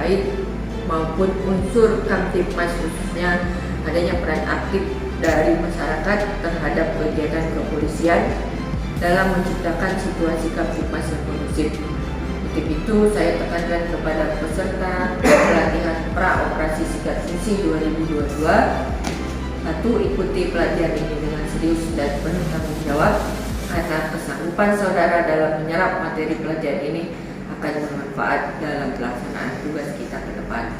terkait maupun unsur Kamtibmas, khususnya adanya peran aktif dari masyarakat terhadap kegiatan kepolisian dalam menciptakan situasi Kamtibmas yang kondusif. Untuk itu saya tekankan kepada peserta pelatihan Praoperasi Sikat Fungsi 2022, satu, ikuti pelajaran ini dengan serius dan penuh tanggung jawab, karena kesanggupan saudara dalam menyerap materi pelajaran ini akan bermanfaat dalam pelaksanaan tugas kita ke depan.